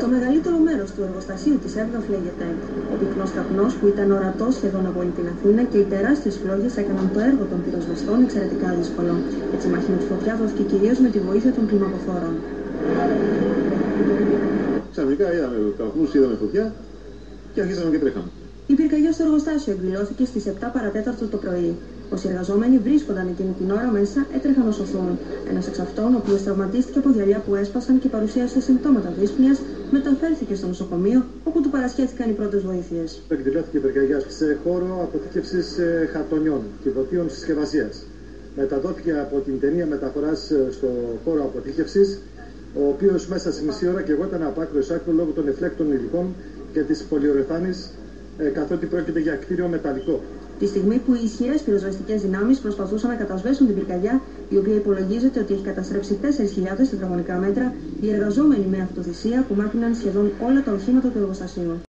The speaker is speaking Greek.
Στο μεγαλύτερο μέρος του εργοστασίου της Εύγαφ, λέγεται, ο πυκνός καπνός που ήταν ορατός σχεδόν από όλη την Αθήνα και οι τεράστιες φλόγες έκαναν το έργο των πυροσβεστών εξαιρετικά δύσκολο. Έτσι η μάχη με τη φωτιά δόθηκε κυρίως με τη βοήθεια των κλιμακοφόρων. Ξαφνικά είδαμε καπνούς, είδαμε φωτιά και αρχίσαμε και τρέχαμε. Η πυρκαγιά στο εργοστάσιο εκδηλώθηκε στις 7 παρατέταρτο το πρωί. Όσοι εργαζόμενοι βρίσκονταν εκείνη την ώρα μέσα έτρεχαν να σωθούν. Ένας εξ αυτών, ο οποίος τραυματίστηκε από γυαλιά που έσπασαν και παρουσίασε συμπτώματα δύσπνοιας, μεταφέρθηκε στο νοσοκομείο, όπου του παρασχέθηκαν οι πρώτες βοήθειες. Εκδηλώθηκε η πυρκαγιά σε χώρο αποθήκευσης χαρτονιών και δοτίων συσκευασίας. Μεταδόθηκε από την ταινία μεταφοράς στο χώρο αποθήκευσης, ο οποίος μέσα σε μισή ώρα καιγόταν από άκρο σε άκρο λόγω των εφλέκτων υλικών και της πολυουρεθάνης, καθότι πρόκειται για κτίριο μεταλλικό. Τη στιγμή που οι ισχυρές πυροσβεστικές δυνάμεις προσπαθούσαν να κατασβέσουν την πυρκαγιά, η οποία υπολογίζεται ότι έχει καταστρέψει 4.000 τετραγωνικά μέτρα, οι εργαζόμενοι με αυτοθυσία απομάκρυναν σχεδόν όλα τα οχήματα του εργοστασίου.